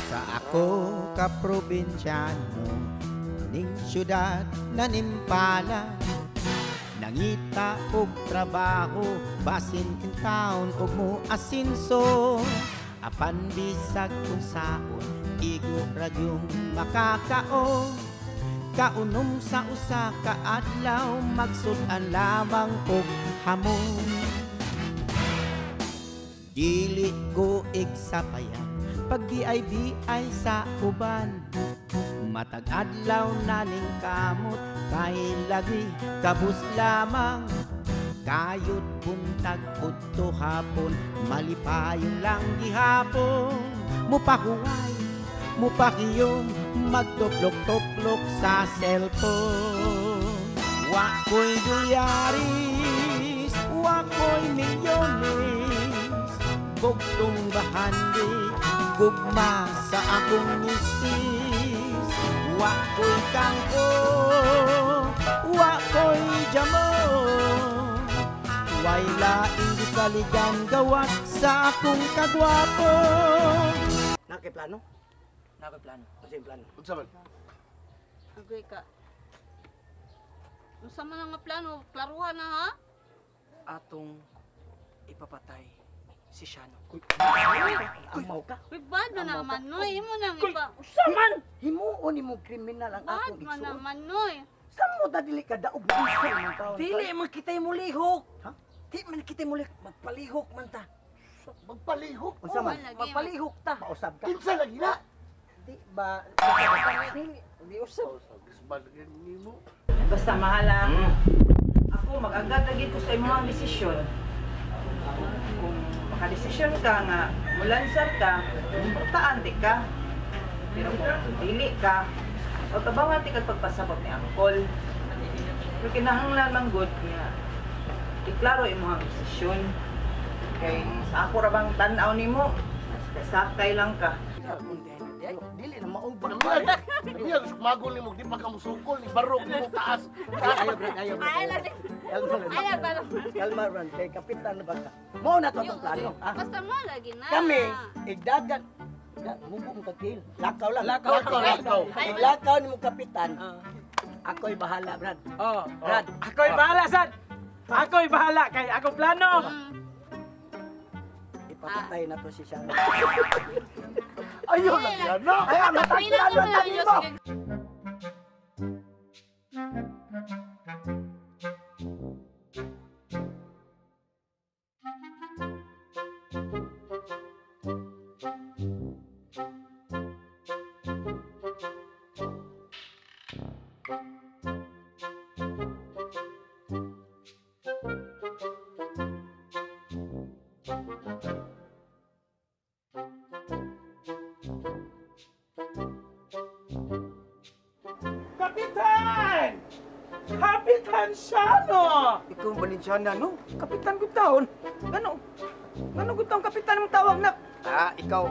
Sa ako kaprobinsyano, ning syudad nanimpala, nangita og trabaho, basin in town og mo asinso. Apan bisag kung saon, igo radyong makakao. Kaunom sa usa ka adlaw, magsudan lamang og hamon. Dili ko igsapayan, pag BIBI sa uban. Matag adlaw naning kamot, kay lagi kabus lamang. Kayot buntag udto hapon, malipayong lang gihapon. Mupahuway, mupakiyom, magtuplok-tuplok sa cellphone. Wako'y dolyaris, wako'y milyones, bugtong bahandi, gugma sa akong misis. Wako'y kangko, wako'y jamon, way laing gisaligan gawas sa akong kagwapo. Nakay plano? Nakay plano. Kasi yung plano. Unsa man? Agay ka. Unsa man nga plano? Klaruhan na ha? Atong ipapatay si Shano. Amaw ka. Uy, bad mo naman, Noy. Imo nang ipa... Saman! Himuon ni mo kriminal ang Bad akong mo igsuon. naman, Noy. Saan mo dadili ka daog gusto ng taon? Dili man kita'y mulihok. Ha? Di man kita'y mulihok. Magpalihok man ta. Magpalihok. Unsa man? Lagi, Magpalihok ta. Mausab ka. Kinsa lagi na? Di ba? Di usab. Sabagin nimo. Basta mahala. Ako, mag-agad lagi ko sa imong desisyon. Kung makadesisyon ka nga, mulansar ka, importante ka. Pero kung dili ka, o tabangan ti kag pagpasabot ni Angkol. Pero kinahanglan man good nga, iklaro imong desisyon. Kay sa ako ra bang tan-aw nimo, sakay lang ka. Dili na maubag. Niya magol nimo di pa ka musukol ni barok nimo taas. Ayo, Brad, ayo. Ay, lagi. Ay, lagi. Kalma, Ron. Kay kapitan na ba ka? Mao na to ang plano. ah. Basta mo lagi na. Kami, igdagan. Mubong kakil. Lakaw lang. Lakaw. Lakaw. Lakaw ni mo kapitan. Ako'y bahala, Brad. Oh, Brad. Ako'y bahala, San. Ako'y bahala. Kay akong plano. Ipapatay na to si Shano. Ayaw lang yan na. Ay, matagpuan mo tayo mo. Kapitan! Kapitan Shano! Ikaw Balinsyana, no? Kapitan ko taon. Gano? Gano ko taon kapitan mong tawag na? Ikaw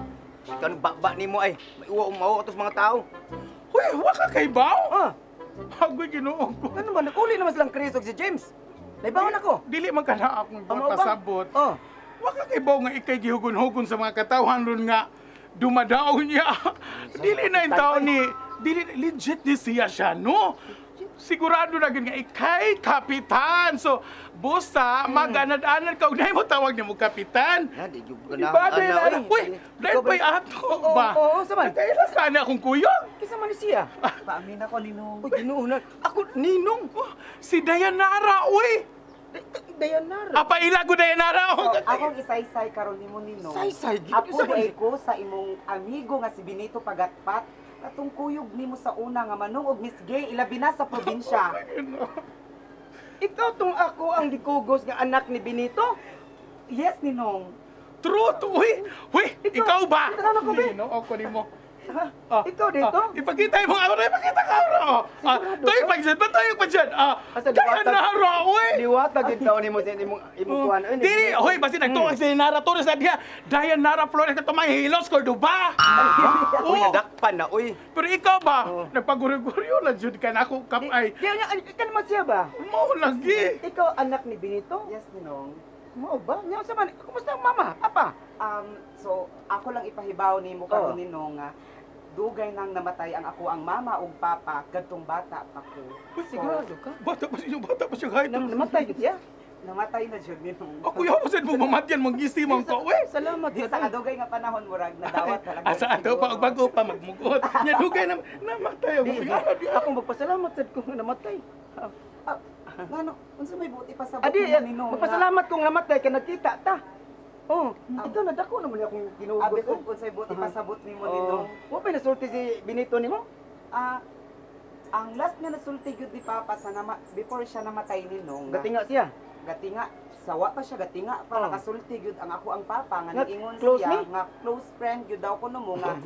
nagbakba nimo ay. May uwa atos mga tao. Uy, waka kay Bao? Ah, Agoy ginoo ko. ano ba? Nakuli naman silang Chris o si James. Naibawon ako. Dili man kana akong Amo ba? pasabot. Oh. Waka kay Bao nga ikay gihugon-hugon sa mga katawhan ron nga dumadaw niya. Dili na yung tao ni... Dili, legit ni siya siya, no? Sigurado na nga ikay kapitan. So, busa, mag-anad-anad ka. Unay mo tawag niya mo kapitan. Di jud Iba dahil uy, dahil pa'y ato ba? Oo, saman. Kaya sana akong kuyong. Kisa man ni siya. Paamin ako Ninong. Uy, ginuunan. Ako, Ninong. Oh, si Dayanara, uy! Dayanara. Apa ilago Dayanara? Oh, Akong isaysay karon nimo Ninong. Say-say. Apo di ko sa imong amigo nga si Benito Pagatpat. Katong kuyog nimo sa una nga manong og Miss Gay ilabi na sa probinsya. Ikaw tong ako ang dikugos nga anak ni Benito? Yes Ninong. Truth, uy! Uy, ikaw ba? Ito na ko, be. Ginoo ko nimo. Ikaw dito? Ipakita mo ako, ipakita ka ako. Tayo pagsan, tayo pagsan. Asa Kaya liwatag? nahara, uy. Liwata gid taon nimo sa imong kuan. Dili, hoy, basi nagtuwag si Nara Torres na diha. Dayan Nara Flores ka tumay hilos ko ba? Uy, nadakpan na, uy. Pero ikaw ba? Nagpaguryo-guryo na jud ka na ako kapay. Di nya kan mo siya ba? Mo lagi. Ikaw anak ni Benito? Yes, Ninong. Mo ba? Nya sa man. Kumusta ang mama? Apa? So, ako lang ipahibaw ni mo karon Ninong nga dugay nang namatay ang ako ang mama ug papa kadtong bata pa ko. Sigurado ka? Bata pa siya kahit. Namatay gid siya? Namatay na jud Ninong. Ako yung hapasan mo mamatyan mong gisimang ko, uy. Salamat Di sa kadugay nga panahon murag nadawat talaga. Asa ato pa bago pa magmugot. Nya dugay na namatay ako. Ako magpasalamat sad kung namatay. Ngano, unsa may buti pa sa Adi, buti Ninong? magpasalamat kung namatay ka nakita ta. Oh, ikaw na dako naman akong Abi ginugot ko ko. unsay buti pa sa buti nimo Oh, Ninong. wa pa nasulti si Benito nimo? Ang last nga nasulti gyud ni papa sa before siya namatay Ninong. Gatinga siya. Gatinga sawa pa siya gatinga pa Oh. nakasulti gyud ang ako ang papa nga Nga, niingon close siya ni? nga close friend gyud daw ko mo nga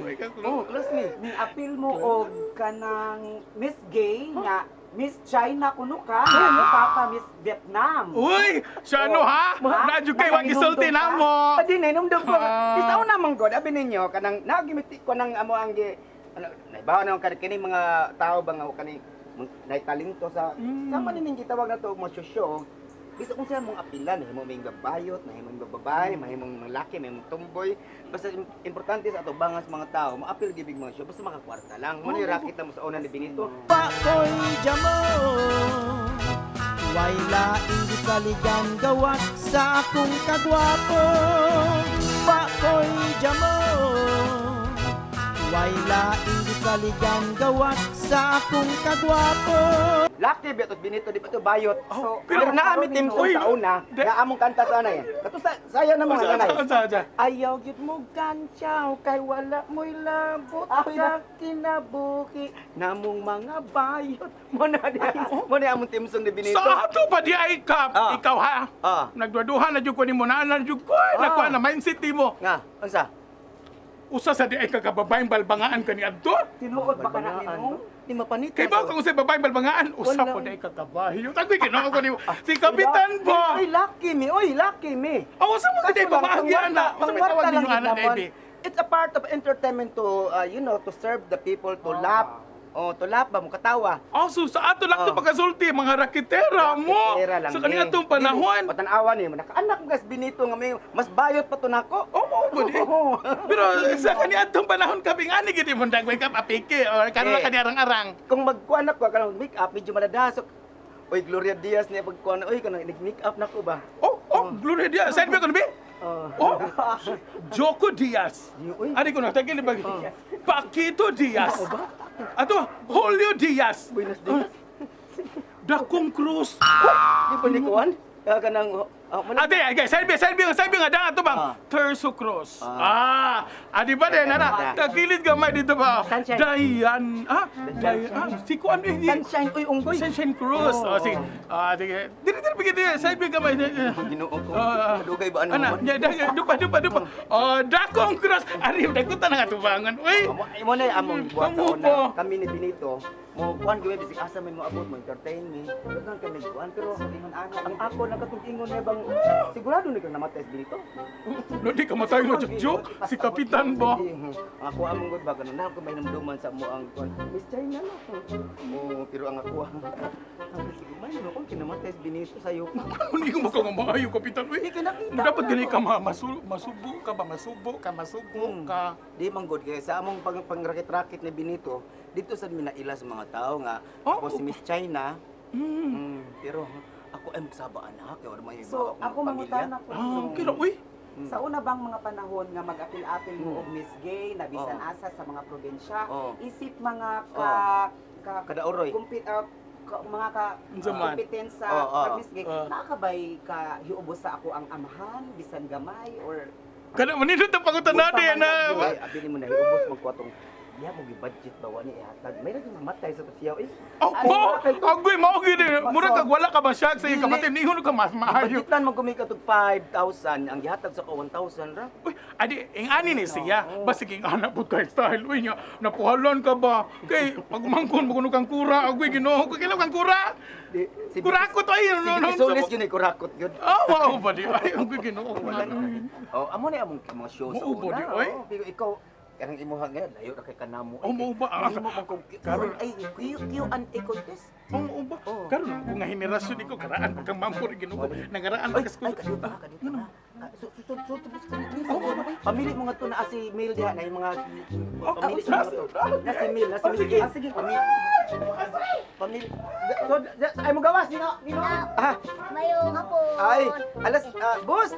Oh, close ni. ni apil mo og kanang Miss Gay nga Miss China kuno ka si papa Miss Vietnam. Uy, siya ano ha? Nadyo kay wag isulti na mo. Adi na inumdum ko. Ah. Isaw na man god abi ninyo kanang nagimiti ko nang amo ang gi ano naibaw na kani mga tao ba nga kani nay talento sa sama nining gitawag na to mo sosyo. Gusto kong siya mong apilan, mahimong may gabayot, mahimong bababae, mahimong lalaki, mahimong tumboy. Basta importante sa ato bangas mga tao, maapil gibig mga show, basta makakwarta lang. Muna yung racket na mo sa una ni Benito. Pakoy jamo Way laing gisaligan gawas sa akong kagwapo Pakoy jamo Way laing gisaligan gawas sa akong kagwapo Lucky betot Benito di pa to bayot. So, Pero naami team Uy, sa una, nga among kanta sa ana yan. Kato sayo na mga nanay. Ayaw gyud mo kantsaw kay wala mo'y labot sa kinabuhi namong mga bayot. Mo na among team song ni Benito. Sa ato pa di ay ikaw ha. Nagduduhan na jud ko nimo na jud ko. Nakuha na mindset mo. Nga, unsa? Usa sa di ay kagababayng balbangaan kani adto. tinuod ba ka na Ninong? Di mapanit. Kay ba kung sa babayng balbangaan, usa Wala. po di ay kagabahay. Yung tagoy ginoo ko nimo. Si Kapitan ba? Ay, lucky me. Oy, lucky me. Awa sa mga di pamahagyan na. Usa may tawag ninyo ana baby. It's a part of entertainment to, to serve the people, to laugh. Oh, to laugh ba mo katawa? So sa ato lang to pagkasulti mga rakitera mo. Rakitera lang Sa ni. kaniadtong panahon. Patanawa ni mo nakaanak mo gas Benito nga may mas bayot pa to nako. Mo ba di? Pero sa kaniadtong panahon kami nga ni gid mo dagway ka apike or kano lang kani arang-arang. Kung magkuan ako kanang make up medyo maladasok. Oy, Gloria Diaz niya pagkuan. Oy, kanang nag-make up nako ba? Gloria Diaz. Saan ba ko nabi? Joko Diaz. Uy. Ari ko na tagil ba? Paquito Diaz. Ato, Julio Diaz. Buenos dias. Dakong Cruz. Di pa ni kuan? Kanang Ate, sabi nga dang ato bang Terso Cruz. Adi ba din ana? Tagilid gamay dito ba? Sunshine. Dayan. Dayan. Si kuan ni Sunshine uy unggoy. Sunshine Cruz. Sige. Sige. Dili bigiti. Sabi gamay. Ginoo ko. Dugay ba ano? Ana, dupa. Dakong Cruz. Ari dakutan nga tubangan. Uy. Imo na among buhat sa Kamu una. po. Kami ni Benito. Mo kuan gyud bisig asa may mo abot mo entertain me. Dagan kami kuan pero ang ako nakatung-ingon niya bang sigurado ni kang namatay si Benito. Hindi ka matay no joke. Si Kapitan ba? Ako among gud ba kanon na ko may namduman sa mo ang kuan. Miss China no. Oh, pero ang ako sige man mo kung kinamatay si Benito sayo. Hindi ko maka nga maayo, Kapitan. Uy, dapat gani ka masubo ka. Di man gud kay sa among pangrakit-rakit ni Benito dito sa minaila sa mga tao nga ako si Miss China. Pero ako ay magsaba anak kay wala may So, ako mangutan ako. Kira, uy. Sa una bang mga panahon nga mag-apil-apil mo og Miss Gay, nabisan asa sa mga probinsya, isip mga Kadaoroy. mga Zaman. kompetensya pag Miss Gay, nakakabay ka hiubos sa ako ang amahan, bisan gamay, or Kada manindot ang pangutan natin na. Abili mo na hiubos magkuatong Diha mo gi-budget ba wani ihatag. May nang mamatay sa siyaw eh. Oh, agoy mao gid. Mura kag wala ka ba siya sa iyong kapatid, ingon ka mas maayo. Budgetan mo kumika tug 5,000, ang gihatag sa ko 1,000 ra. Uy, adi, ingani ni siya. Basig ing anak po kay style. Uy nga, napuhalon ka ba? Kay, pagmangkon mo kuno kang kura. Agoy, ginoo ko kilaw kang kura. Di, si Kurakot ay, Sige, sulis yun eh, kurakot yun. wow ba di? Ay, agoy, ginoo ko. Oh, amo na among mga show sa Oo, una. body, oy. Pero ikaw, karang imuha ngayon, layo na kay kanamo. Oh, mo ba? Ay, mo bang kung karon ay Q&A contest. Oo ba? Karon ako nga henerasyon iko karaan pagkang mampo rin ginoo. Nagaraan Ay, pagkas ko. ay, kanito ba? Kanito ba? Pamili mo nga to na si Mil diha na yung mga pamili mo nga to. Na si Mil, na si Mil. Sige, pamili. Pamili. So, ay mo gawas, Nino? Ah, Mayong hapon. ay, alas, boss.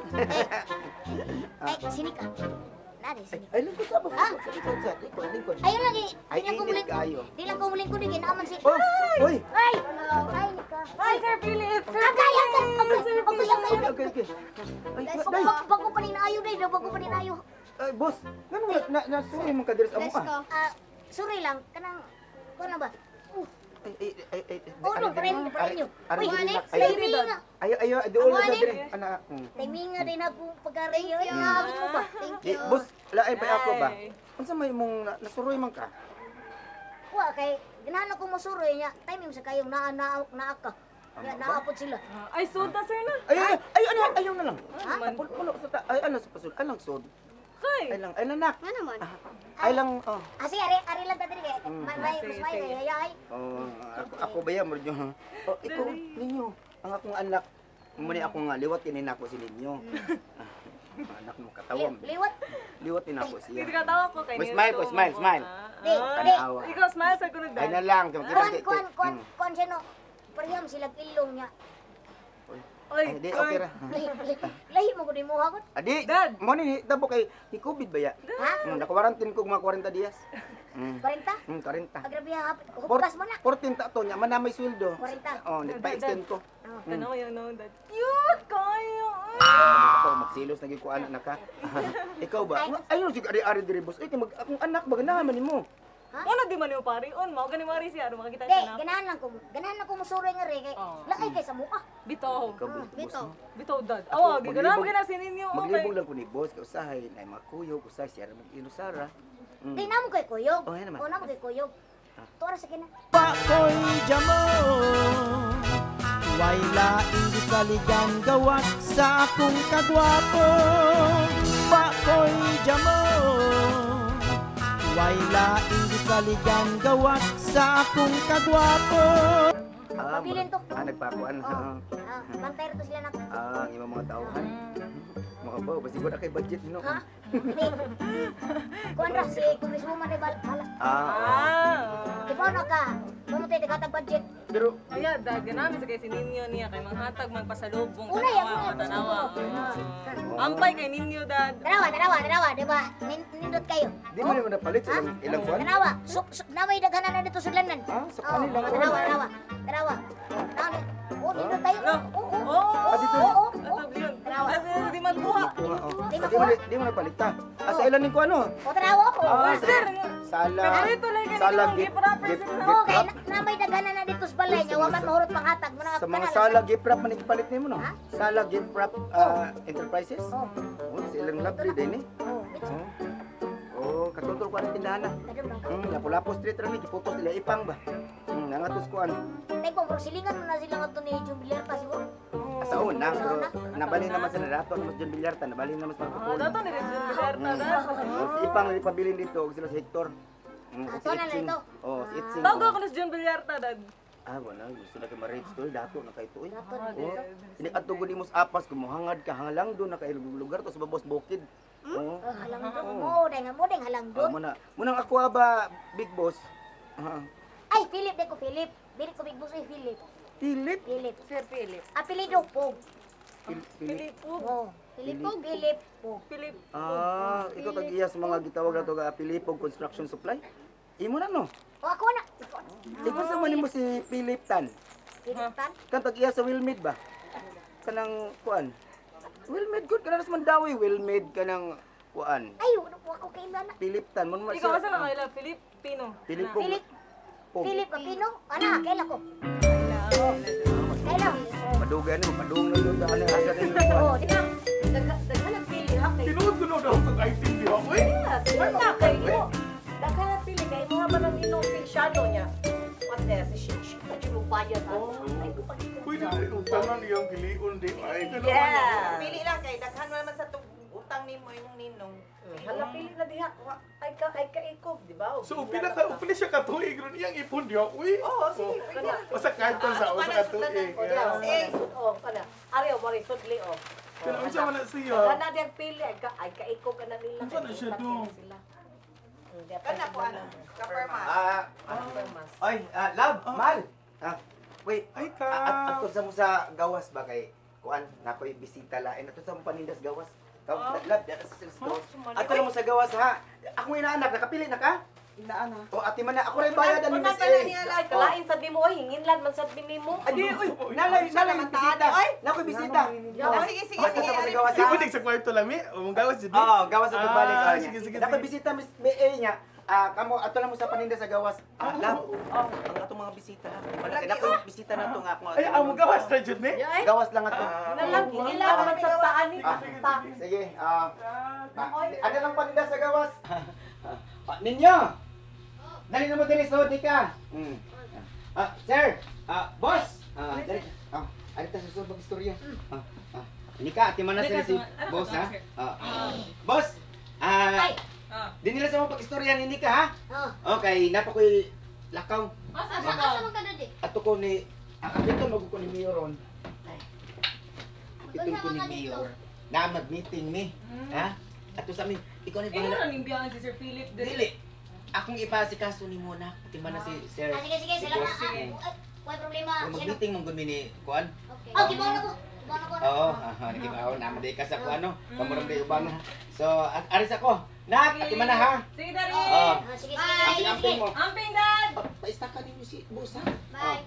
Ay, sini ka. Nari, sini. Ay, lingkod sa boss. Lingkod. Ayun lagi. Ay, init kayo. Di lang ko muling ko din. Aman si... Oh, oy. Ay! Ay, Nika. Hi, Sir Philip! Agay! Okay. Ay, Bago pa rin ayo dahil. Bago pa rin ayo. ay, boss. Ganun nasuwi mo ka diri sa amo. Sorry lang. Kanang... Kano ba? Ay. Uno, pareho nyo. Ari, Uy, ay, timinga. Ayo, doon na sa dire. Ana. Timinga rin ako pagkarayo. Ay, nakakit mo ba? Thank you. Boss, laay pa ako ba? Unsa may mong nasuroy man ka? Wa kay ganahan ko mosuroy niya. Time mo sa kayong naaka. Kaya naapot sila. Ay, soda, sir na. Ayaw na lang. Ha? Pulo sa ay ano sa pasul. Ay lang sod. Hi! Ay lang nak. Ano naman? Ay lang oh. Sige, ari lang ta diri kay. May ay. Oh, ako ba yan mo Oh, ikaw ninyo. Ang akong anak muni ako nga liwat kinin ako si ninyo. Anak mo katawam. Liwat. Liwat din ako Hindi siya. ka tawa ko kay Smile ko, smile. Di. Tanawa. Ikaw, smile sa kunod Ay na lang. Kuan siya no. Pareham sila ilong niya. Oy, Di okay ra. Lahi mo ko di mo hagot. Adi, Dad. mo ni tabo kay ni COVID ba ya? Ha? Nakawarantin ko mga 40 dias. 40? 40. Agrabi ha. Hukas mo na. 14 ta to nya man na may sweldo. 40. Oh, nagpa-extend ko. Tanaw yung noon, Dad. Cute kayo! Ako magsilos naging ko anak na ka. Ikaw ba? Ayun sig ari-ari diri boss. Ay mag akong anak ba ganahan man nimo? Ano di man yung pari? On, mao gani mari siya. Makakita Di, siya na. ganahan lang ko musuroy nga rin kay. Lakay kay sa mukha. Bitaw. Ikaw boss. Bito. Bitaw, Dad. Ako, Awa, gigana maglibog- mo sinin yung Maglibog lang ko ni boss kay usahay na makuyo usahay siya mag inusara. Di namo kay kuyog. Oh, yan naman. O namo kay kuyog. Tuara sa kina. Pako'y jamo Way laing gisaligan gawas sa akong kagwapo Pako'y jamo Way laing gisaligan gawas sa akong kagwapo Pabilin to. Nagpakuan. Bantay rito sila na. Ang imong mga tauhan. Mga ba, basi ko na kay budget no. Ha? Kuan ra si Congresswoman de Bala. Di ba na ka? Mamatay de katag budget. Pero Ayan, Dad, ganami sa kay sininyo niya. Kay manghatag, magpasalubong. Una yan, Tanawa. Ampay kay ninyo, Dad. Tanawa, di ba? Nindot kayo. di mo naman napalit sa ilang buwan. Tanawa, namay daghanan na dito sudlanan. Sa kanila lang. Tanawa. Oh, nindot kayo. Oo. Dito. Atap yun. Kasi di magkuha. Di mo napalit ta. Sa ilan ning ko ano? O, tanawa ko. Sir, Sala. pero ito lang Sala ganito. gift. Gift wrapper sila. Okay, namay daghanan na dito sa balay niya. Waman mahurot panghatag. Sa mga Sala gift wrap man ipalit nimo no? Sala gift wrap enterprises. Oh, Sa ilang lovely din eh. oh. Oh, katuntol ko ang tindahan na. Kadum lang. Lapu-Lapu street ra ni giputos nila ipang ba. Nangatos ko ano. Tay kung silingan mo na sila nga to ni Jubilerta siguro. Sa una, pero nabalhin naman sa narato mas John Villarta, nabalhin naman sa Ah, Pagkukunan. dato ni Rizal Villarta, Dad. Si Ipang nalipabilin dito, og sila si Hector. So na ito. Oh, si Itzing. Bago ako na si John Villarta, Dad. Wala, gusto na kay ma-rate story, dato na kay tuoy. Dato na Oh, ini adto gud imos apas kumuhangad ka hangalang do na kay lugar to sa babos bukid. Oh. Halang doon mo, deng halang doon. Munang ako ba big boss? Ay, Philip, de ko Philip. Dili ko big boss ay Philip. Philip. Philip. Sir Philip. Apelido po. Philip. Oh, Philip po. Philip po. Philip. Ikaw tag-iya sa mga gitawag na to ga Pilipog Construction Supply. Imo na no. O ako na. Ikaw sa man mo si Philip Tan. Philip Tan. Kan tag-iya sa Wilmed ba? Kanang kuan. Wilmed good kana sa Mandawi, Wilmed kanang kuan. Ay, wala ko kay na. Piliptan mo Ikaw asa ka kaila? Filipino. Pilipong. Philip Apino. Ana, kaila ko. Kaila. Padugay ni padung na yun dahil asa din. Oh, di ba? Daghan ang pili ha kay. Tinuod-tunod ako kag item di ako eh. Wala kay mo. Daghan na pili kay mo ba nang inong shadow niya. What the si Shish. Pagkinubayan ha. Ay, Pwede na yung tanan iyang piliun di ay. Yeah. Pili lang kay daghan mo naman sa utang nimo imong ninong. Hala pili na diha. Ay ka ikob, di ba? So pila siya katuig ron iyang ipon di ako eh. Oo, sige. Pwede. Basta kahit pa sa usa katuig. O diha. Oh, kana. Ariyo mo rin sudli oh. Pero unsa man na siya? Kana diyang pili ay ka ikob ka na nila. Unsa na siya do? Kana po ano? Kapermas. Kapermas. Ay, love, mal. Wait. Ay ka. Ato sa mo sa gawas ba kay kuan nakoy bisita lain ato sa mo panindas gawas. Love, dito sa store. Ato lang mo sa gawas ha. Ako may inaanak nakapili na ka? Inaana. O ati man na ako rin bayad ani Miss Miss A. A. Niya lang kalain sa bimo oy, hinginlan man sa binimo. Adi oy, nalay bisita. Nakoy bisita. Sige. Basta sa mo sa gawas. Si Budig sa kwarto lang mi. Umong gawas jud. Oo, gawas sa pagbalik. Ah, sige. Dapat bisita Miss A niya. Kamo ato lang mo sa paninda sa gawas. Love. Ang atong mga bisita. Malaki na ko bisita na to nga ako. Ay, amo gawas na jud mi. Gawas lang ato. Hinginlan man sa paan ni. Sige, ano lang paninda sa gawas? Ninyo! Dali na mo din sa ka. Sir! Boss! Dali. Ano ta sa subag istorya? Nika, ati man na sila si boss ha? Boss! Di nila sa mga pag-istorya ni Nika ha? Okay, napa ko'y lakaw. Asa man ka dadi? Ato ko ni... Ito mag ko ni Mayoron. Ito ko ni Mayor. Na mag-meeting ni. Ha? Ato sa amin. Ikaw ni bahala. Ano nang biyangan si Sir Philip? Dili. Akong ipasikaso ni Mona. Pati man na si Sir. Sige, salamat. Wala problema. Mag-meeting mong gumi ni Kuan. Okay. Oh, gibaw na ko. Oo, nagibaw. Namaday ka sa Kuan, no? Kamulang day uban. So, aris ako. Nak, ati man na ha? Sige, Daddy. Oo. Sige. Amping mo. Amping, Dad. Paista ka ninyo si Boss ha? Bye.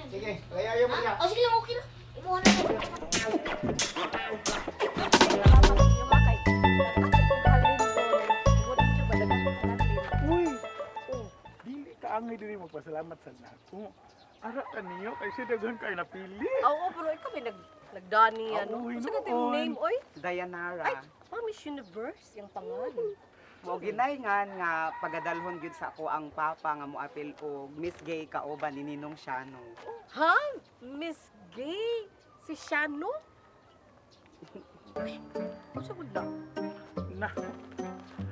Sige, layayo mo niya. Oh, sige lang, okay na. Imuha na ko. Uy. Dili ka angay diri magpasalamat sa nako. Ara kaniyo kay siya daghan kay napili. Oo, pero ikaw may nagdani ano. Uy, Ano ka yung name, oy? Dayanara. Ay, Miss Universe, yung pangalan. Mo ginayngan nga pagadalhon gyud sa ako ang papa nga moapil og Miss Gay kaoban ni Ninong Shano. Ha? Miss Gay? Si Shano? Ano sa na? Na.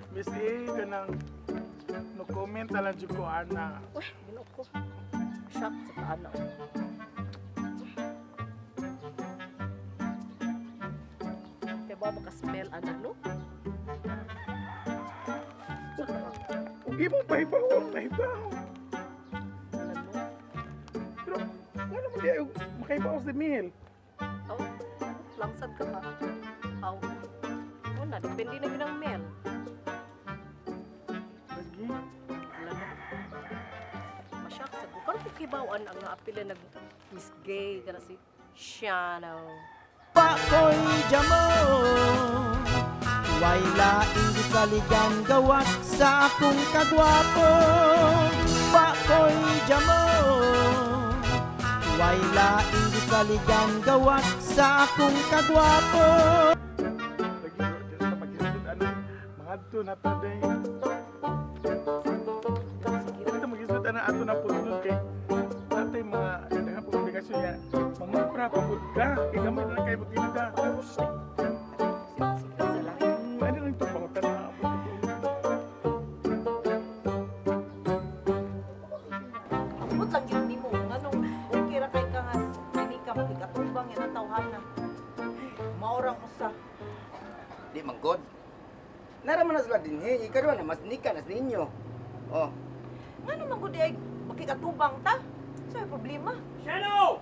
Miss A kanang no comment na lang jud ko ana. Uy, gino ko. Shock sa paano. Kaya ba maka-smell ano, no? Ugi mo pahibaw. Alam mo? Pero wala mo di makaibaw sa meal. Oh, langsad ka pa. Aw. Oh, na, depende na yun ang mel. Lagi. Alam mo? Masyak sa bukan ko kibawaan ang naapila nag Miss Gay kana si Shano. Pakoy jamo way laing gisaligan gawas sa akong kagwapo. Pakoy jamo way laing gisaligan gawas sa akong kagwapo. Lagi sa maghisod ano mangadto na ta day. Ito maghisod ana ato na pudlod kay natay mga daghang publikasyon niya. Mangupra pa pud ka. Kay gamay na lang kay butinda. Ano lang ito pangutan na Ambot lang yun mo. Anong okay ra kay ka nga hindi ka makikatubang yan ang tawhana. Maurang usa. Di manggod. Naraman na sila din he. Ikaw na mas nika nas ninyo. Oh. Ngano man gud ay makikatubang ta? Sa problema. Shano!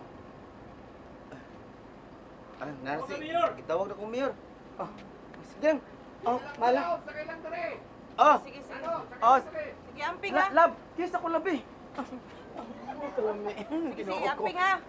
Narasi. Itawag na kong mayor. Oh. Sige. Oh, mala. Oh. Sige. Oh. Sige, amping ha. Lab, kiss ako labi. Sige, amping ha.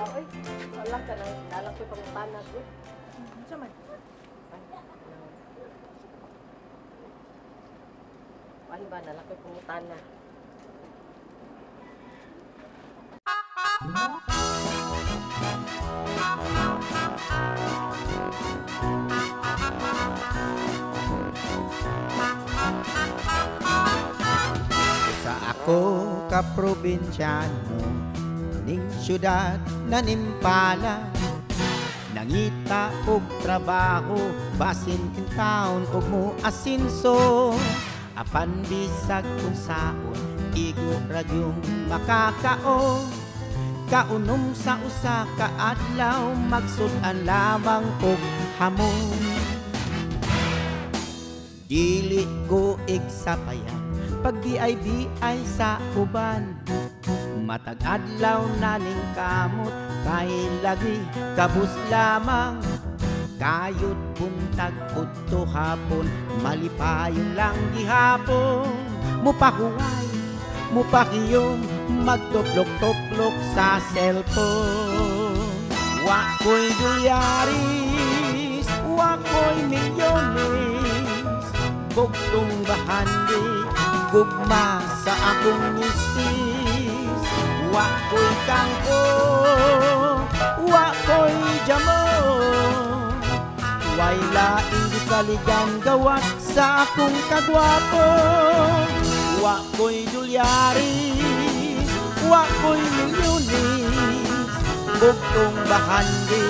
asawa, oy. Wala ka nang nalang ko pangutana ko. Sa man. Ano ba nalang ko pangutana? Sa ako ka probinsyano ning syudad nanimpala nangita og trabaho basin in town og mo asinso apan bisag kung saon igo radyong makakaon kaunom sa usa ka adlaw magsud-an lamang og hamon dili ko igsapayan pag di ay sa uban matag adlaw naning kamot kay lagi kabus lamang kayod buntag udto hapon malipayong lang gihapon mupahuway mupakiyom magtuplok-tuplok sa cellphone wa ko'y dolyaris wa ko'y milyones bugtong bahandi gugma sa akong misis wa ko'y kangko wa ko'y jamo way laing gisaligan gawas sa akong kagwapo wa ko'y dolyaris wa ko'y milyones bugtong bahandi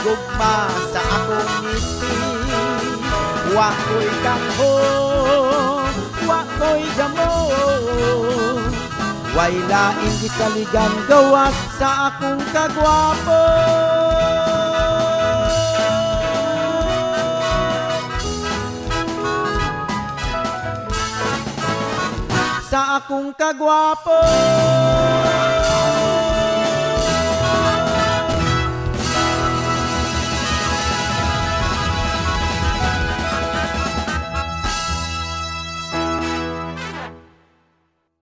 gugma sa akong misis wa ko'y kangko wa ko'y damo way laing gisaligan gawas sa akong kagwapo sa akong kagwapo